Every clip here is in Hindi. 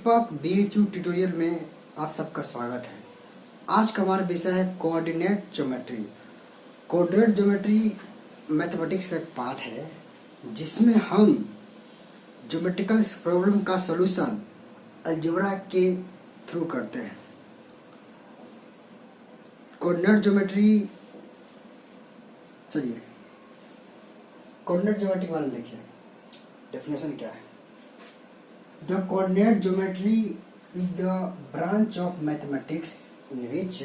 दीपक BHU ट्यूटोरियल में आप सबका स्वागत है। आज का हमारा विषय है coordinate geometry. Coordinate geometry mathematics का एक पार्ट है जिसमें हम ज्योमेट्रिकल प्रॉब्लम का सॉल्यूशन अलजेब्रा के थ्रू करते हैं। कोऑर्डिनेट ज्योमेट्री, चलिए कोऑर्डिनेट ज्योमेट्री के बारे में देखिए, डेफिनेशन क्या है। The coordinate geometry is the branch of mathematics in which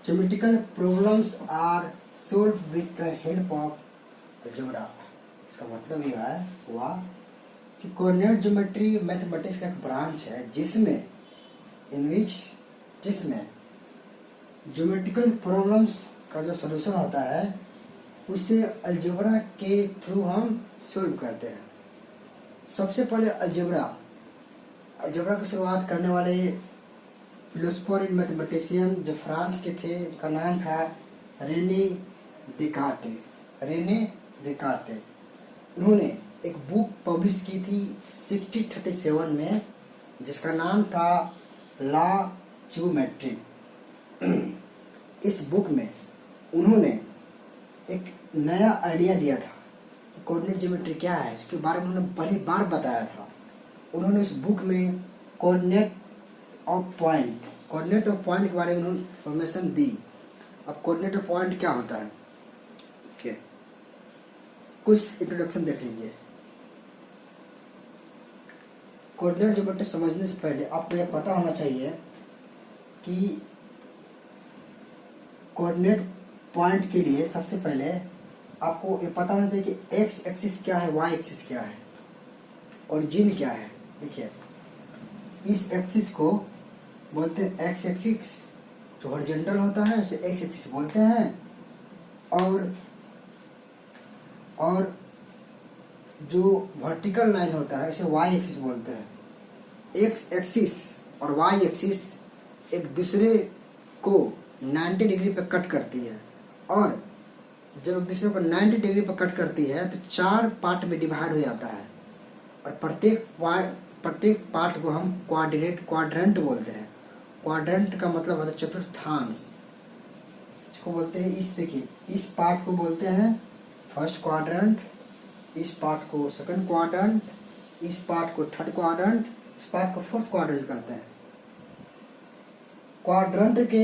geometrical problems are solved with the help of algebra। इसका मतलब यह है हुआ कि कोऑर्डिनेट ज्योमेट्री मैथमेटिक्स का एक ब्रांच है जिसमें ज्योमेट्रिकल प्रॉब्लम्स का जो सॉल्यूशन होता है उसे अलजेब्रा के थ्रू हम सोल्व करते हैं। सबसे पहले अलजेब्रा की शुरुआत करने वाले फिलोसोफर एंड मैथमेटिशियन जो फ्रांस के थे, का नाम था रेने देकार्टे। उन्होंने एक बुक पब्लिश की थी 1637 में जिसका नाम था ला ज्योमेट्री। इस बुक में उन्होंने एक नया आइडिया दिया था। कोऑर्डिनेट ज्योमेट्री क्या है, इसके बारे में उन्होंने पहली बार बताया था। उन्होंने इस बुक में कोऑर्डिनेट ऑफ पॉइंट के बारे में उन्होंने इंफॉर्मेशन दी। अब कोऑर्डिनेट ऑफ पॉइंट क्या होता है, okay। कुछ इंट्रोडक्शन देख लीजिए। कोऑर्डिनेट ज्योमेट्री समझने से पहले आपको यह पता होना चाहिए कि कोऑर्डिनेट पॉइंट के लिए सबसे पहले आपको ये पता होना चाहिए कि एक्स एक्सिस क्या है, वाई एक्सिस क्या है, ओरिजिन क्या है। देखिए, इस एक्सिस को बोलते हैं एक्स एक्सिस, जो हॉरिजॉन्टल होता है उसे एक्स एक्सिस बोलते हैं, और जो वर्टिकल लाइन होता है उसे वाई एक्सिस बोलते हैं। एक्स एक्सिस और वाई एक्सिस एक दूसरे को 90 डिग्री पर कट करती है, और जब एक दूसरे को 90 डिग्री पर कट करती है तो 4 पार्ट में डिवाइड हो जाता है, और प्रत्येक पार्ट को हम क्वाड्रेंट बोलते हैं। क्वाड्रेंट का मतलब होता है चतुर्थांश। इसको बोलते हैं, देखिए इस पार्ट को बोलते हैं फर्स्ट क्वाड्रेंट, इस पार्ट को सेकंड क्वाड्रेंट, इस पार्ट को थर्ड क्वाड्रेंट, इस पार्ट को फोर्थ क्वाड्रेंट कहते हैं। क्वाड्रेंट के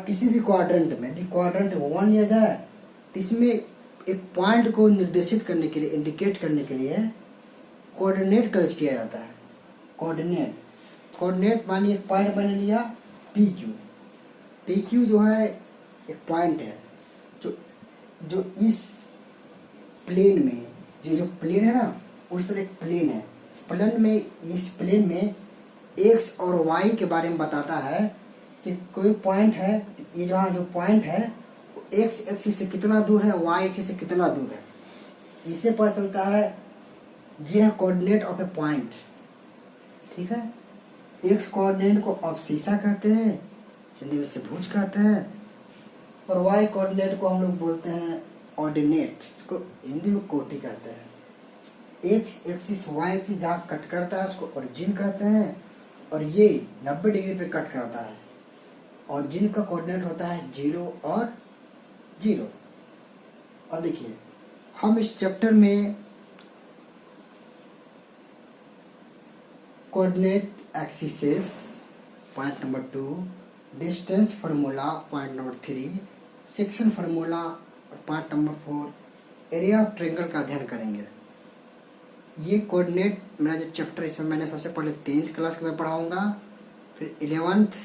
किसी भी क्वाड्रेंट में यदि क्वाड्रेंट 1 लिया जाए तो इसमें एक पॉइंट को निर्देशित करने के लिए, इंडिकेट करने के लिए कोऑर्डिनेट का यूज किया जाता है। कोऑर्डिनेट मानिए एक पॉइंट मैंने लिया पी क्यू जो है एक पॉइंट है जो इस प्लेन में, जो प्लेन है ना, उस तरह एक प्लेन है। इस प्लेन में एक्स और वाई के बारे में बताता है कि कोई पॉइंट है, ये जो पॉइंट है एक्स एक्सिस से कितना दूर है, वाई एक्सिस से कितना दूर है, इससे पता चलता है ये है कोऑर्डिनेट ऑफ ए पॉइंट। ठीक है, एक्स कोऑर्डिनेट को अब्सिसा कहते हैं, हिंदी में त्रिभुज कहते हैं, और वाई कोऑर्डिनेट को हम लोग बोलते हैं ऑर्डिनेट, इसको हिंदी में कोटि कहते हैं। एक्स एक्सिस वाई एक्सिस जहाँ कट करता है उसको ओरिजिन कहते हैं, और ये 90 डिग्री पे कट करता है। ऑरिजिन का कोऑर्डिनेट होता है 0 और 0। और देखिए, हम इस चैप्टर में coordinate axes point number 2, distance formula point number 3, section formula और point number 4, area of triangle का अध्ययन करेंगे। ये कोऑर्डिनेट मेरा जो चैप्टर, इसमें मैंने सबसे पहले 10th क्लास में पढ़ाऊंगा, फिर 11th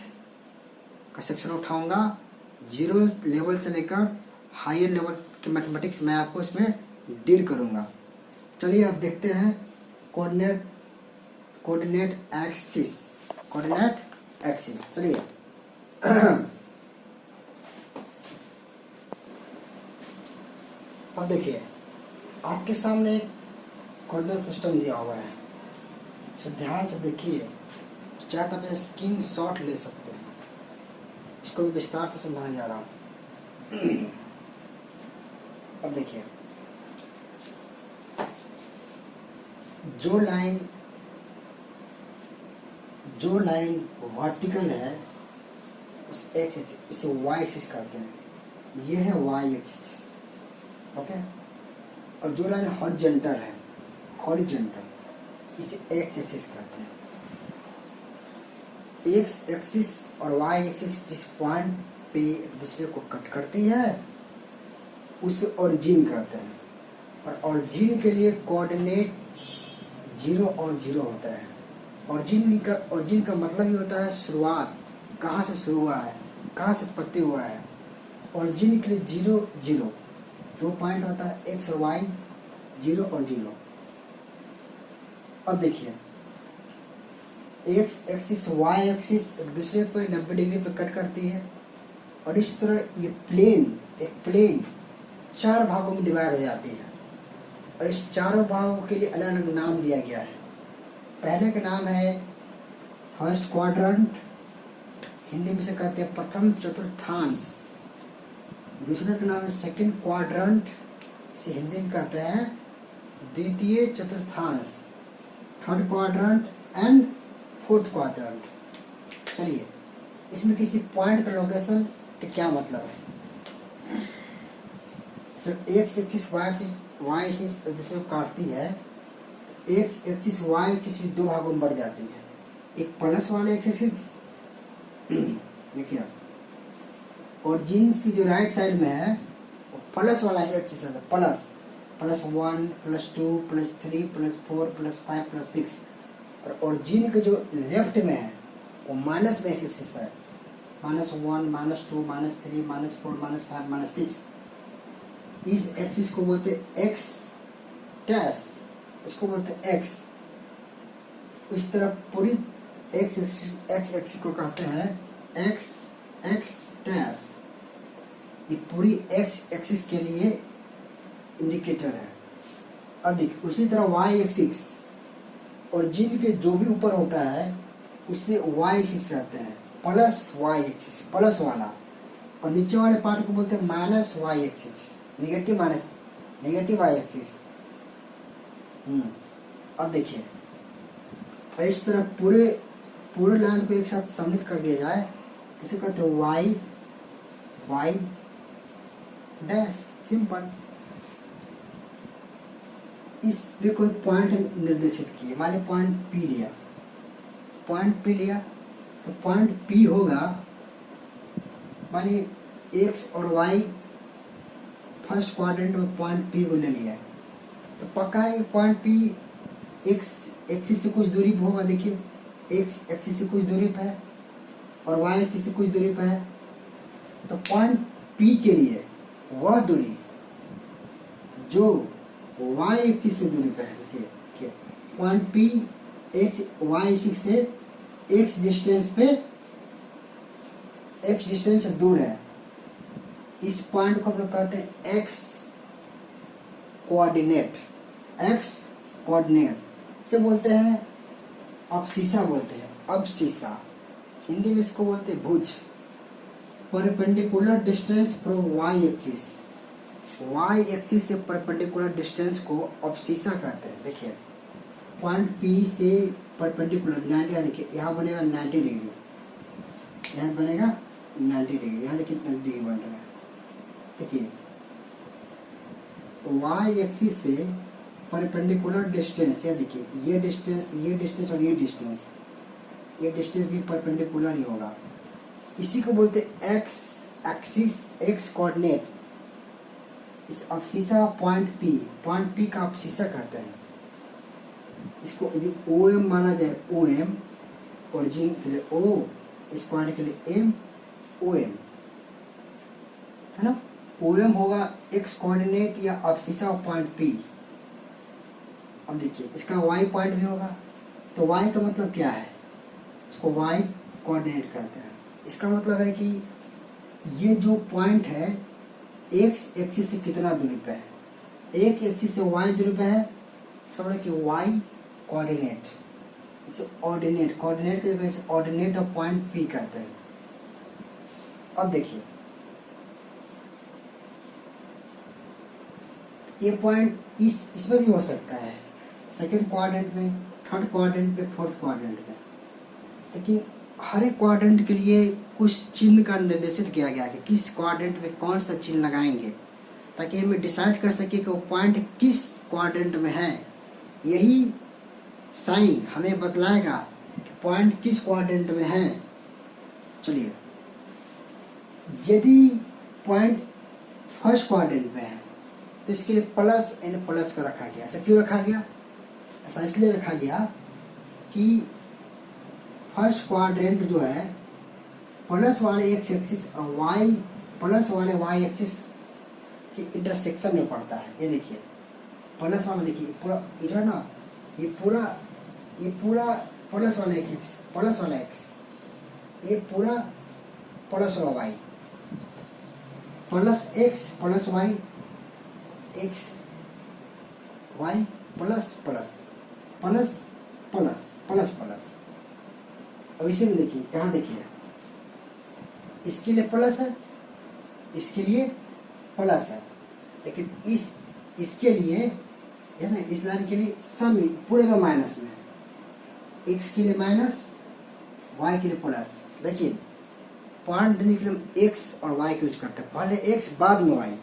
का सेक्शन उठाऊंगा, 0 लेवल से लेकर हायर लेवल के मैथमेटिक्स मैं आपको इसमें डील करूंगा। चलिए अब देखते हैं कोऑर्डिनेट एक्सिस। चलिए और देखिए, आपके सामने एक कोऑर्डिनेट सिस्टम दिया हुआ है, सो ध्यान से देखिए, चाहे तो आप स्क्रीन शॉट ले सकते हैं। इसको मैं विस्तार से समझाने जा रहा हूँ। अब देखिए, जो लाइन जो लाइन वर्टिकल है उस एक्स एक्सिस, इसे वाई एक्सिस कहते हैं, ये है वाई एक्सिस, ओके। और जो लाइन हॉरिजॉन्टल है, हॉरिजॉन्टल, इसे एक्स एक्सिस कहते हैं। एक्स एक्सिस और वाई एक्सिस जिस पॉइंट पे एक दूसरे को कट करती है उसे ओरिजिन कहते हैं। और ओरिजिन के लिए कोऑर्डिनेट 0 और 0 होता है। ओरिजिन का मतलब ये होता है शुरुआत, कहाँ से शुरू हुआ है, कहाँ से उत्पत्ति हुआ है। ओरिजिन के लिए 0 0 दो पॉइंट होता है, एक्स और वाई, 0 और 0। अब देखिए एक्स एक्सिस वाई एक्सिस एक दूसरे पे 90 डिग्री पे कट करती है, और इस तरह ये एक प्लेन 4 भागों में डिवाइड हो जाती है। और इस चारों भागों के लिए अलग अलग नाम दिया गया है। पहले का नाम है फर्स्ट क्वाड्रेंट, हिंदी में से कहते हैं प्रथम चतुर्थांश। दूसरे का नाम है सेकंड क्वाड्रेंट, इसे हिंदी में कहते हैं द्वितीय चतुर्थांश। Third quadrant and fourth quadrant. चलिए इसमें किसी पॉइंट का लोकेशन का क्या मतलब है। जब एक्स एक्सिस वाई एक्सिस एक दूसरे को काटती है, एक्स एक्सिस वाई एक्सिस भी 2 भागों में बढ़ जाती है। एक प्लस वाले एक्स एक्सिस, देखिए ओरिजिन की जो राइट साइड में है वो प्लस वाला एक्सिस है, प्लस +1 +2 +3 +4 +5 +6। और ओरिजिन के जो लेफ्ट में है वो माइनस में एक एक्सिस है, -1 -2 -3 -4 -5 -6। इस एक्सिस को बोलते हैं एक्स डैश, इसको बोलते हैं एक्स। इस तरह पूरी एक्स एक्सिस को कहते हैं एक्स डैश। ये पूरी एक्स एक्सिस के लिए इंडिकेटर है। अब देखिए उसी तरह वाई एक्सिस ओरिजिन के जो भी ऊपर होता है उससे वाई एक्सिस कहते हैं, प्लस वाई एक्सिस, प्लस वाला। और नीचे वाले पार्ट को बोलते हैं minus Y axis, negative Y axis. अब देखिए इस तरह पूरे लाइन को एक साथ सम्मिलित कर दिया जाए, इसे कहते हैं वाई डैश, सिंपल। इस पे कोई पॉइंट निर्देशित किए, मान लीजिए पॉइंट पी लिया, तो पॉइंट पी होगा, मान लीजिए एक्स और वाई फर्स्ट क्वाड्रेंट में पॉइंट पी को ले लिया है, तो पक्का है पॉइंट पी एक्स एक्सिस से कुछ दूरी पे होगा। देखिए एक्स एक्सिस से कुछ दूरी पे है और वाई एक्सिस से कुछ दूरी पे है, तो पॉइंट पी के लिए वह दूरी जो वाई एक्सिस से दूरी पे है, जैसे point P X Y axis से एक्स डिस्टेंस से दूर है, इस पॉइंट को हम लोग कहते हैं एक्स कोऑर्डिनेट से बोलते हैं अबसीसा, बोलते हैं अबसीसा, हिंदी में इसको बोलते हैं भुज। Perpendicular distance from Y axis से परपेंडिकुलर डिस्टेंस को अबसीसा कहते हैं। देखिए पॉइंट पी से परपेंडिकुलर 90, देखिए यहाँ बनेगा 90 डिग्री, यहाँ बनेगा 90 डिग्री, यहाँ देखिए 90 डिग्री बन रहा है। देखिए वाई एक्सिस से परपेंडिकुलर डिस्टेंस, या देखिए ये डिस्टेंस और ये डिस्टेंस भी परपेंडिकुलर ही होगा। इसी को बोलते हैं एक्स एक्सिस, एक्स कोऑर्डिनेट। इस अबसीसा पॉइंट पी का अबसीसा कहते हैं। इसको यदि OM माना जाए, OM ओरिजिन के लिए O, इस पॉइंट के लिए M, OM है ना। OM होगा एक्स कोऑर्डिनेट या अबसीसा पॉइंट P। अब देखिए इसका Y पॉइंट भी होगा, तो Y का मतलब क्या है, इसको Y कोऑर्डिनेट कहते हैं। इसका मतलब है कि ये जो पॉइंट है एक्स एक्सिस से कितना दूरी पे है, एक एक्सिस से वाई दूरी पे है, इसका मतलब कि वाई कोऑर्डिनेट, इसे ऑर्डिनेट की जगह से ऑर्डिनेट ऑफ पॉइंट पी कहते हैं। अब देखिए ये पॉइंट इसमें भी हो सकता है, सेकंड क्वाड्रेंट में, थर्ड क्वाड्रेंट में, फोर्थ क्वाड्रेंट में। लेकिन हर एक क्वाड्रेंट के लिए कुछ चिन्ह का निर्देशित किया गया कि किस क्वाड्रेंट में कौन सा चिन्ह लगाएंगे, ताकि हमें डिसाइड कर सके कि वो पॉइंट किस क्वाड्रेंट में है। यही साइन हमें बतलाएगा कि पॉइंट किस क्वाड्रेंट में है। चलिए, यदि पॉइंट फर्स्ट क्वाड्रेंट में है तो इसके लिए प्लस एन प्लस का रखा गया। ऐसा क्यों रखा गया? ऐसा इसलिए रखा गया कि फर्स्ट क्वाड्रेंट जो है प्लस वाले एक्स एक्सिस और वाई प्लस वाले वाई एक्सिस के इंटरसेक्शन में पड़ता है। ये देखिए प्लस वाला, देखिए पूरा ये जो है ना, ये पूरा प्लस वाला एक्स, प्लस वाला एक्स, ये पूरा प्लस वाला Y, plus X plus Y, X Y plus plus plus plus plus plus. अब इसे में देखिए, यहाँ देखिए, इसके लिए प्लस है, इसके लिए प्लस है, लेकिन इसके लिए है ना, इस लाइन के लिए सम पूरे में माइनस में है। एक्स के लिए माइनस, वाई के लिए प्लस। देखिए पॉइंट देने के लिए हम एक्स और वाई को यूज करते हैं, पहले एक्स बाद में वाई।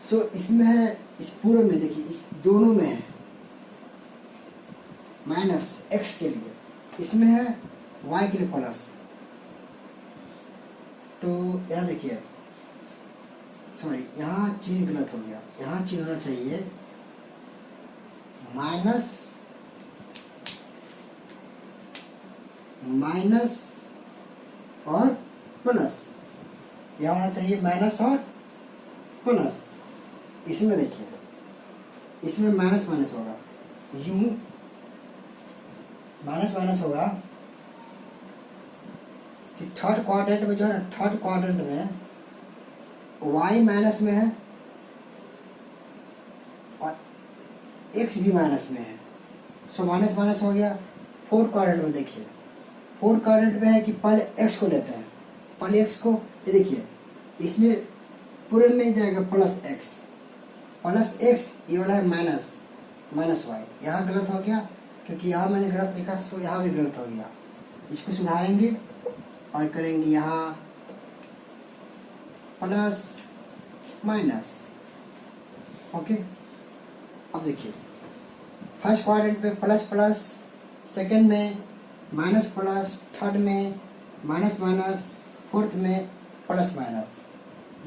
सो इसमें है, इस पूरे में देखिए, इस दोनों में है माइनस एक्स के लिए, इसमें है वाई के लिए प्लस। तो यहाँ देखिए, सॉरी यहाँ चिन्ह गलत हो गया, यहाँ चिन्ह होना चाहिए माइनस माइनस और प्लस, यहाँ होना चाहिए माइनस और प्लस। इसमें देखिए, इसमें माइनस माइनस होगा, यूं माइनस माइनस होगा कि थर्ड क्वाड्रेंट में जो है ना, थर्ड क्वाड्रेंट में y माइनस में है और x भी माइनस में है। सो माइनस माइनस हो गया। फोर्थ क्वाड्रेंट में देखिए, फोर्थ क्वाड्रेंट में है कि पहले x को लेते हैं, पहले x को, ये देखिए इसमें पूरे में जाएगा प्लस x, ये वाला है माइनस माइनस वाई। यहाँ गलत हो गया क्योंकि यहाँ मैंने गलत लिखा, सो यहाँ भी गलत हो गया। इसको सुधारेंगे और करेंगे यहाँ प्लस माइनस। ओके, अब देखिए फर्स्ट क्वाड्रेंट में प्लस प्लस, सेकंड में माइनस प्लस, थर्ड में माइनस माइनस, फोर्थ में प्लस माइनस।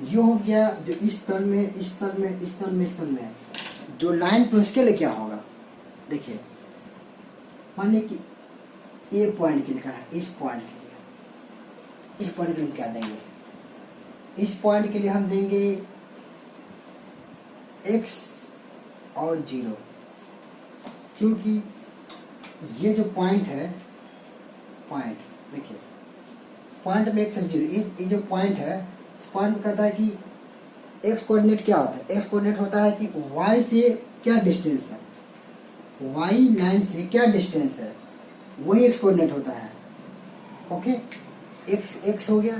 ये हो गया जो इस तल में, इस तल में, इस तल में, इस तल में। जो लाइन पे उसके लिए क्या होगा, देखिए मान लीजिए कि ए पॉइंट के लिए लिखा है, इस पॉइंट के लिए, इस पॉइंट के लिए क्या देंगे, इस पॉइंट के लिए हम देंगे x और 0, क्योंकि ये जो पॉइंट है, पॉइंट देखिए पॉइंट में x और 0, ये जो पॉइंट है, इस पॉइंट में कहता है कि x कोऑर्डिनेट क्या होता है, x कोऑर्डिनेट होता है कि y से क्या डिस्टेंस है, y लाइन से क्या डिस्टेंस है, वही x कोऑर्डिनेट होता है। ओके, x हो गया,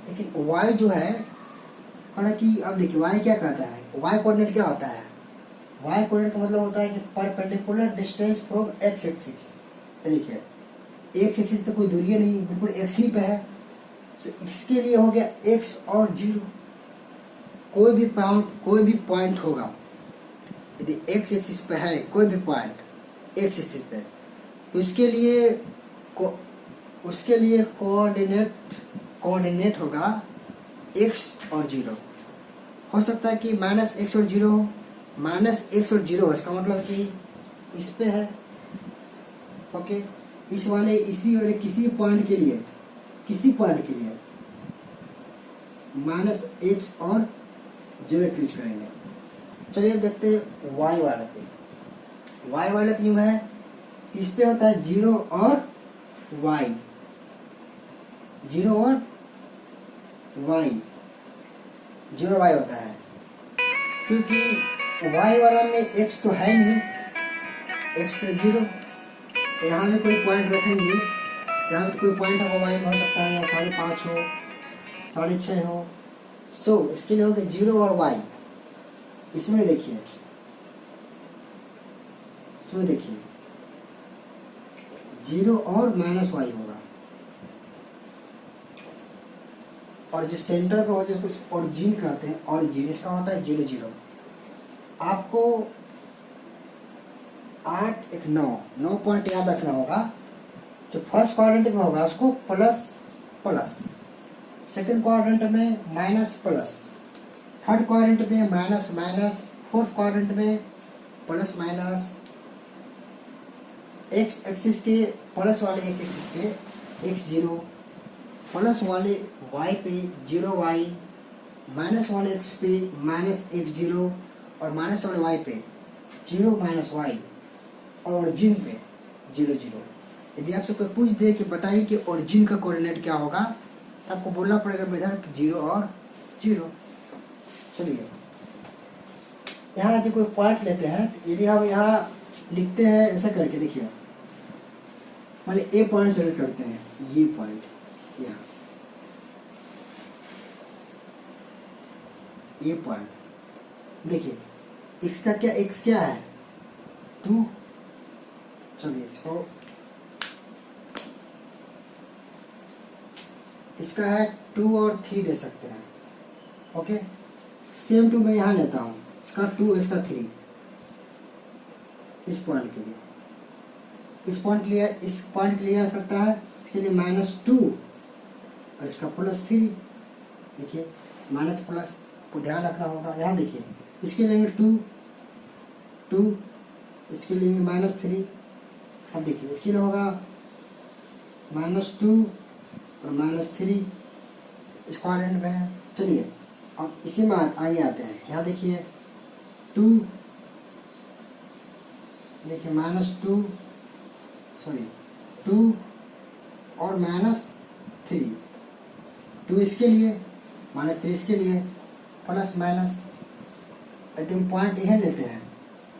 लेकिन y जो है कि अब देखिए y क्या कहता है, y कोऑर्डिनेट क्या होता है, y कोऑर्डिनेट का मतलब होता है कि perpendicular distance from x axis. देखिए x एक्सिस तो कोई दूरी नहीं, बिल्कुल x ही पे है। तो इसके लिए हो गया x और 0। कोई भी पॉइंट होगा, यदि x एक्सिस पे है कोई भी पॉइंट x एक्सिस पे, तो उसके लिए कोऑर्डिनेट होगा x और 0। हो सकता है कि माइनस एक्स और 0 हो, माइनस एक्स और 0 हो, इसका मतलब कि इस पे है। ओके, इसी वाले किसी पॉइंट के लिए माइनस एक्स और 0 यूज करेंगे। चलिए देखते हैं y वाले पे। y वाले पे यूँ है, इस पे होता है 0 और y, 0 और y, 0 y होता है, क्योंकि y वाला में x तो है नहीं, x पे 0। यहाँ में कोई पॉइंट रखेंगे, यहाँ पे कोई पॉइंट होगा, y में हो सकता है या 5.5 हो, 6.5 हो। सो इसके लिए हो गया 0 और y। इसमें देखिए जीरो और माइनस वाई होगा, और जो सेंटर का होता है जिसको ओरिजिन कहते हैं, ओरिजिन इसका होता है 0 0। आपको 8 1 9 पॉइंट याद रखना होगा। जो फर्स्ट क्वाड्रेंट में होगा उसको प्लस प्लस, सेकंड क्वाड्रेंट में माइनस प्लस, थर्ड क्वाड्रेंट में माइनस माइनस, फोर्थ क्वाड्रेंट में प्लस माइनस, एक्स एक्सिस के प्लस वाले एक एक्सिस पे x0, प्लस वाले y पे 0y, माइनस वाले x पे माइनस x0, और माइनस वाले y पे 0 माइनस y, और ओरिजिन पे 0 0। यदि आपसे कोई पूछ दे कि बताइए कि ओरिजिन का कोऑर्डिनेट क्या होगा, तो आपको बोलना पड़ेगा इधर 0 और 0। चलिए यहाँ यदि कोई पॉइंट लेते हैं, तो यदि हम यहाँ लिखते हैं ऐसा करके, देखिए मान लीजिए ए पॉइंट सेलेक्ट करते हैं, ये पॉइंट यहाँ, ये पॉइंट देखिए, x का क्या, x क्या है 2। चलिए इसका है 2 और 3 दे सकते हैं। ओके, सेम टू मैं यहाँ लेता हूँ, इसका 2 इसका 3, इस पॉइंट के लिए, इस पॉइंट के लिए आ सकता है, इसके लिए -2 और इसका +3। देखिए माइनस प्लस को ध्यान रखना होगा। यहाँ देखिए इसके लिए 2, इसके लिए -3। अब देखिए इसके लिए होगा -2 और -3, इस क्वाड्रेंट में है। चलिए अब इसी में आगे आते हैं। यहाँ देखिए 2, देखिए -2 और -3, 2 इसके लिए, -3 इसके लिए, प्लस माइनस। यदि हम पॉइंट यह लेते हैं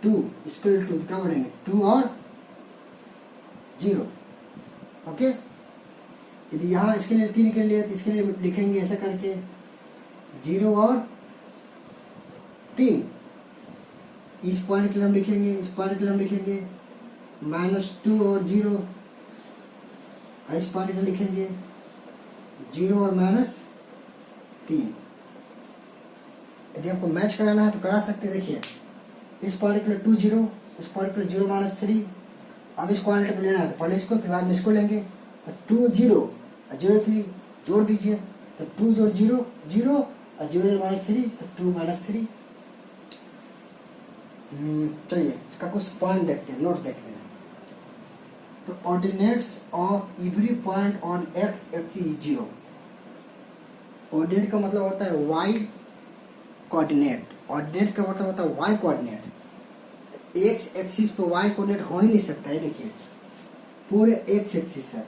2 इक्वल टू, क्या बोलेंगे 2 और 0। ओके, यदि यहाँ इसके लिए 3 के लिए, तो इसके लिए लिखेंगे ऐसा करके 0 और 3। इस पॉइंट के लिए हम लिखेंगे, इस पॉइंट के लिए हम लिखेंगे -2 और 0, इस पॉइंट के लिए लिखेंगे 0 और -3। यदि आपको मैच कराना है तो करा सकते हैं। देखिए इस पॉइंट के लिए 2 0, इस पॉइंट के लिए 0 -3। अब इस क्वाड्रेंट पे लेना है तो पहले इसको, फिर बाद में इसको लेंगे। तो 2 0 और 0 3 जोड़ दीजिए, तो 2 जोड़ 0 0 और 0 -3, तो 2 -3। चलिए इसका कुछ पॉइंट देखते हैं, नोट देखते हैं। तो ordinates of every point on x axis 0। Ordinate का मतलब होता है y कोऑर्डिनेट, ऑर्डिनेट का मतलब होता है y कोऑर्डिनेट। एक्स एक्सिस पे y कोऑर्डिनेट हो ही नहीं सकता है। देखिए पूरे एक्स एक्सिस है,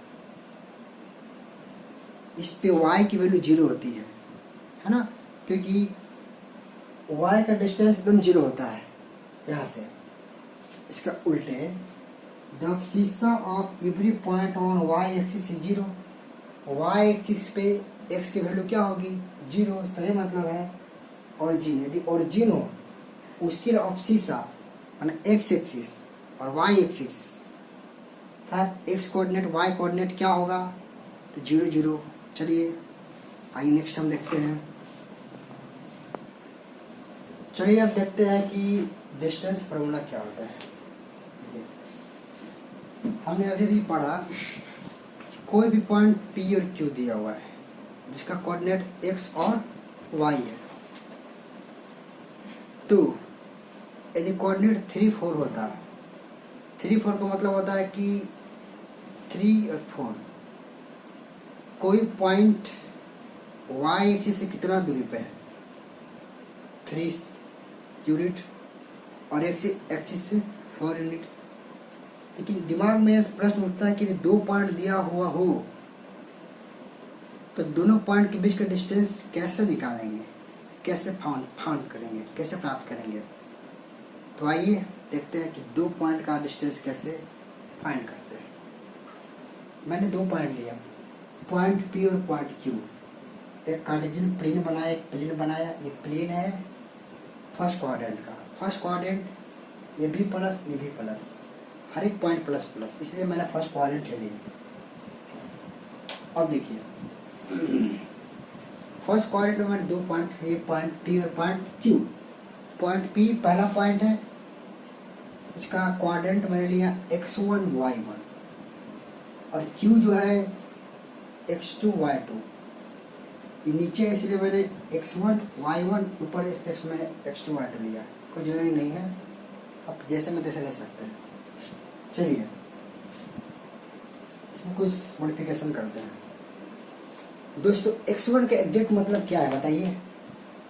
इस पे y की वैल्यू 0 होती है ना, क्योंकि y का डिस्टेंस एकदम 0 होता है यहाँ से। इसका उल्टे the abscissa of every point on y axis 0। y axis पे x की वैल्यू क्या होगी 0। इसका ये मतलब है ओरिजिन, यदि ओरिजिन हो उसके लिए एब्सिसा माने x एक्सिस और y एक्सिस था, x कोऑर्डिनेट y कोऑर्डिनेट क्या होगा, तो 0 0। चलिए आइए नेक्स्ट हम देखते हैं। चलिए अब देखते हैं कि डिस्टेंस फार्मूला क्या होता है। हमने अभी भी पढ़ा कोई भी पॉइंट P और Q दिया हुआ है जिसका कोऑर्डिनेट x और y है, तो यदि कोऑर्डिनेट 3 4 होता है, 3 4 का मतलब होता है कि 3 और 4, कोई पॉइंट y एक्सिस से कितना दूरी पे है 3 यूनिट और x एक्सिस से 4 यूनिट। लेकिन दिमाग में प्रश्न उठता है कि यदि 2 पॉइंट दिया हुआ हो तो दोनों पॉइंट के बीच का डिस्टेंस कैसे निकालेंगे, कैसे फाउंड करेंगे, कैसे प्राप्त करेंगे। तो आइए देखते हैं कि 2 पॉइंट का डिस्टेंस कैसे फाइंड करते हैं। मैंने 2 पॉइंट लिया, पॉइंट P और पॉइंट Q। एक कार्टेशियन प्लेन बनाया, एक प्लेन बनाया। ये प्लेन है फर्स्ट क्वाड्रेंट का, first quadrant AB plus AB plus, हर एक पॉइंट प्लस प्लस, इसलिए मैंने फर्स्ट क्वाड्रेंट ले लिया। अब देखिए फर्स्ट क्वाड्रेंट में मैंने 2 पॉइंट थे, पॉइंट पी और पॉइंट क्यू। पॉइंट पी पहला पॉइंट है, इसका क्वाड्रेंट मैंने लिया x1 y1 और q जो है x2 y2। ये नीचे है इसलिए मैंने x1 y1, ऊपर इस मैंने x2 y2 लिया, कोई जरूरी नहीं है, अब जैसे में तैसे ले सकते हैं। चलिए इसमें कुछ मॉडिफिकेशन करते हैं। दोस्तों x1 का एग्जैक्ट मतलब क्या है बताइए।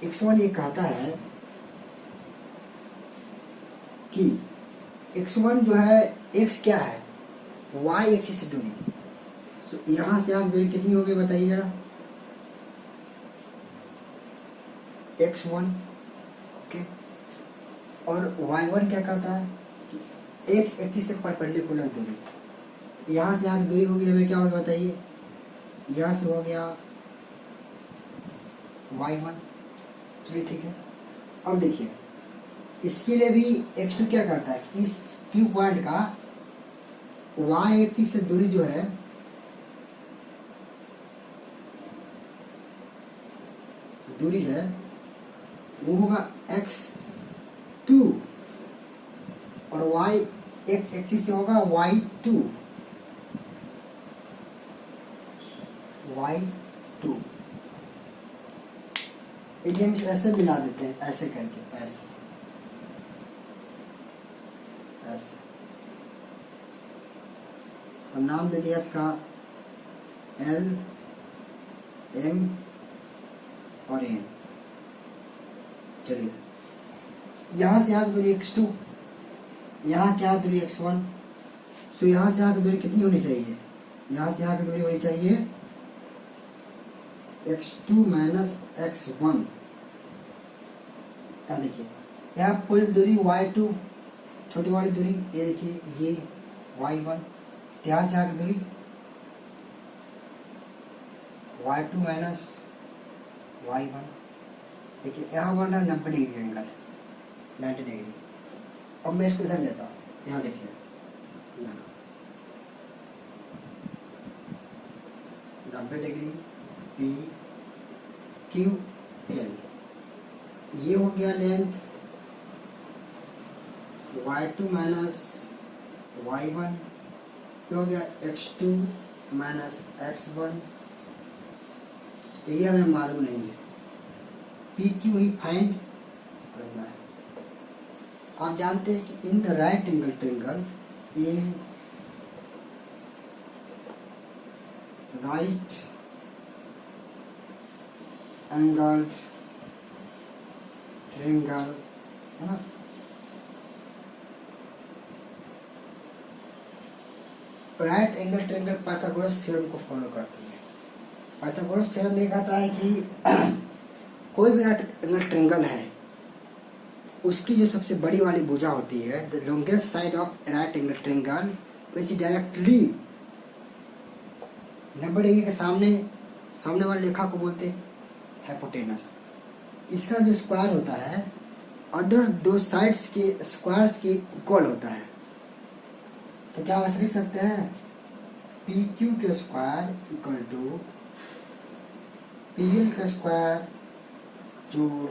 x1 ये कहता है कि x1 जो है, x क्या है, y एक्सिस से दूरी। तो यहाँ से आप दूरी कितनी होगी बताइए जरा। x1 ओके, और y1 क्या कहता है कि x एक्सिस से परपेंडिकुलर दूरी। यहाँ से यहाँ की दूरी होगी हमें क्या होगी बताइए, यहाँ से हो गया y1। चलिए ठीक है। अब देखिए इसके लिए भी x2 क्या करता है, इस Q पॉइंट का y एक्सिस से दूरी जो है वो होगा x2 और y x एक्सिस से होगा y2। ये हम ऐसे मिला देते हैं, ऐसे करके, ऐसे और नाम दे दिया इसका L M और N। चलिए यहाँ से यहाँ की दूरी x2, यहाँ क्या दूरी x1। सो यहाँ से यहाँ की दूरी कितनी होनी चाहिए, यहाँ से यहाँ की दूरी होनी चाहिए x2 माइनस x1। क्या देखिए यहाँ पूरी दूरी y2, छोटी वाली दूरी ये देखिए, ये y1, यहाँ से यहाँ की दूरी y2 माइनस y1। देखिए यहाँ बन रहा है 90 डिग्री एंगल, 90 डिग्री। अब मैं इसको इधर लेता हूँ, यहाँ देखिए, यहाँ 90 डिग्री P Q L, ये हो गया लेंथ y2 माइनस y1, ये हो गया x2 माइनस x1। ये हमें मालूम नहीं है, पी क्यू ही फाइंड करना है। आप जानते हैं कि in the right angle triangle, ये राइट एंगल ट्रायंगल है ना, right angle triangle Pythagoras theorem को फॉलो करती है। पाइथागोरस थ्योरम ये कहता है कि कोई भी राइट एंगल ट्रायंगल है, उसकी जो सबसे बड़ी वाली भुजा होती है, the longest side of right angle triangle, which directly 90 degree के सामने वाली रेखा को बोलते हैं हाइपोटेनस। इसका जो स्क्वायर होता है अदर दो साइड्स के स्क्वायर्स के इक्वल होता है। तो क्या हम लिख सकते हैं, पी क्यू के square equal to P L का स्क्वायर जोड़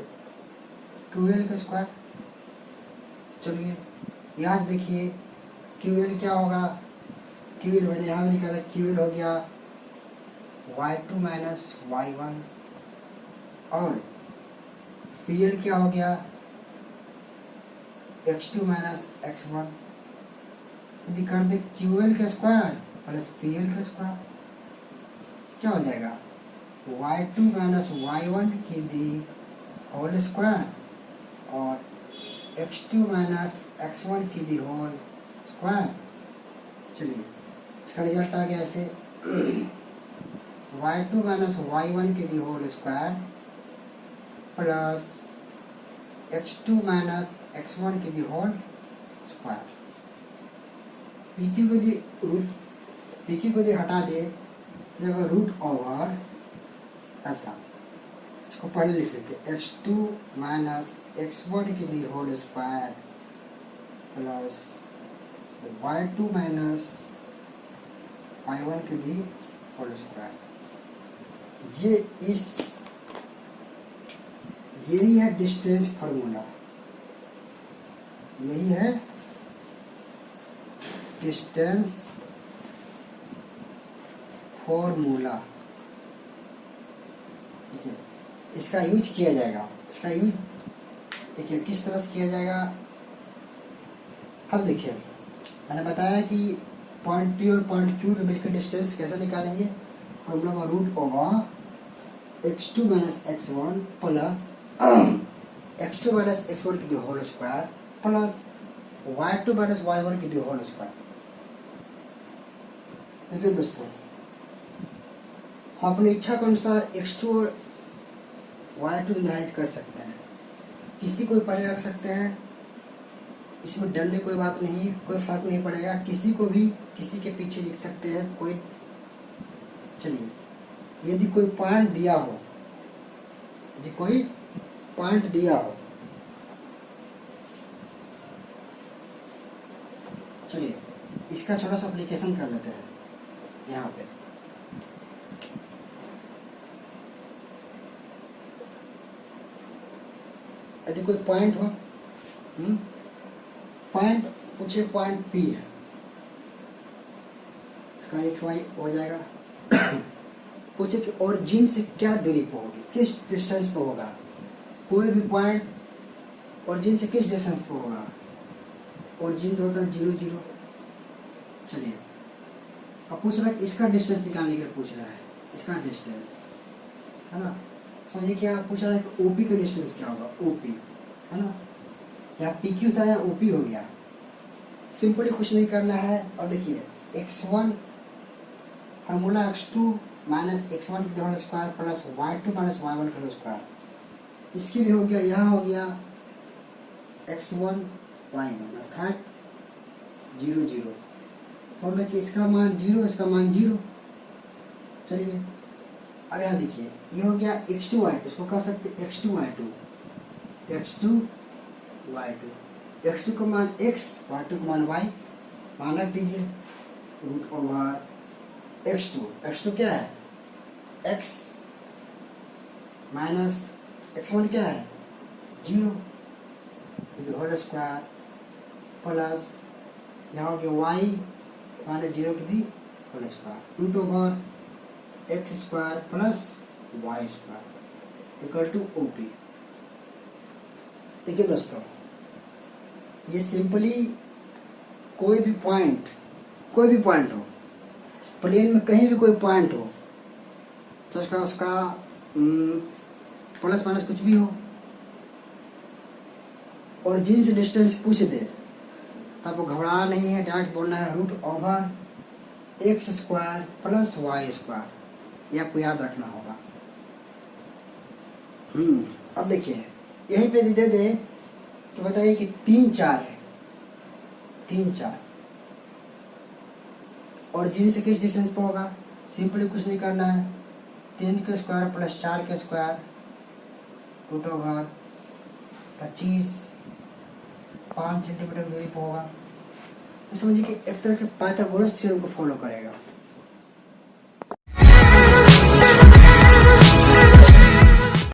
क्यू एल का स्क्वायर। चलिए यहाँ से देखिए क्यू एल क्या होगा, क्यू एल मैंने यहाँ भी निकाला, क्यू एल हो गया y2 माइनस y1 और पी एल क्या हो गया x2 माइनस x1। यदि कर दे क्यू एल का स्क्वायर प्लस पी एल का स्क्वायर, क्या हो जाएगा y2 माइनस y1 की दी होल स्क्वायर और x2 माइनस x1 की दी होल स्क्वायर। चलिए इसका रिजल्ट आ गया ऐसे y2 माइनस y1 की the whole square plus x2 minus x1 की दी होल स्क्वायर। पीक्यू को दी हटा दे, जगह रूट ओवर ऐसा, इसको पहले लिख लेते x2 माइनस x1 की the whole square plus y2 minus y1 की दी होल स्क्वायर। यही है डिस्टेंस फार्मूला, यही है डिस्टेंस फॉर्मूला। ठीक है, इसका यूज किया जाएगा। इसका यूज देखिए किस तरह से किया जाएगा। अब देखिए मैंने बताया कि पॉइंट पी और पॉइंट क्यू के मिलकर डिस्टेंस कैसे निकालेंगे। फॉर्मूला का root over x2 minus x1 plus x2 minus x1 की the whole square plus y2 minus y1 की दी होल स्क्वायर। देखिए दोस्तों, हम अपनी इच्छा के अनुसार x2 और y2 निर्धारित कर सकते हैं। किसी को पहले रख सकते हैं, इसमें डरने कोई बात नहीं है, कोई फर्क नहीं पड़ेगा। किसी को भी किसी के पीछे लिख सकते हैं कोई। चलिए, यदि कोई पॉइंट दिया हो, यदि कोई पॉइंट दिया हो, चलिए इसका छोटा सा एप्लीकेशन कर लेते हैं यहाँ पे। यदि कोई पॉइंट हो, पॉइंट पूछे पॉइंट पी है, इसका एक्स वाई हो जाएगा। पूछे कि ओरिजिन से क्या दूरी पर होगी, किस डिस्टेंस पर होगा। कोई भी पॉइंट ओरिजिन से किस डिस्टेंस पर होगा। ओरिजिन तो होता है 0 0। चलिए अब पूछ रहा है इसका डिस्टेंस निकालने के लिए पूछ रहा है, इसका डिस्टेंस है ना। समझिए क्या पूछ रहा है कि ओपी का डिस्टेंस क्या होगा, ओपी है ना। या पी क्यू था या ओपी हो गया। सिंपली कुछ नहीं करना है। और देखिए x1 formula x2 minus x1 की whole square plus y2 minus y1 का होल स्क्वायर। इसके लिए हो गया, यहाँ हो गया x1 y1 अर्थात 0 0। और कि इसका मान 0, इसका मान 0। चलिए अब यहाँ देखिए ये हो गया x2 y2, इसको कह सकते x2 y2, x2 y2, x2 का मान x, y2 का मान y। मान रख दीजिए रूट ओवर x2 क्या है x माइनस x1 क्या है 0 होल स्क्वायर प्लस यहाँ हो गया y माइनस 0 की the whole square root over x square plus y square equal to OP। देखिए दोस्तों, ये सिंपली कोई भी पॉइंट हो, प्लेन में कहीं भी कोई पॉइंट हो, तो उसका प्लस माइनस कुछ भी हो, और जिनसे डिस्टेंस पूछ दे तब वो घबरा नहीं है, डायरेक्ट बोलना है root over X square plus Y square. ये आपको याद रखना होगा। अब देखिए यहीं पे दे दे तो बताइए कि 3 4 है, 3 4 और जिन से किस डिस्टेंस पे होगा। सिंपली कुछ नहीं करना है, 3 के स्क्वायर प्लस 4 के स्क्वायर रूट ओवर 25 5 सेंटीमीटर की दूरी पे होगा। तो समझिए कि एक तरह के पाइथागोरस थ्योरम को फॉलो करेगा।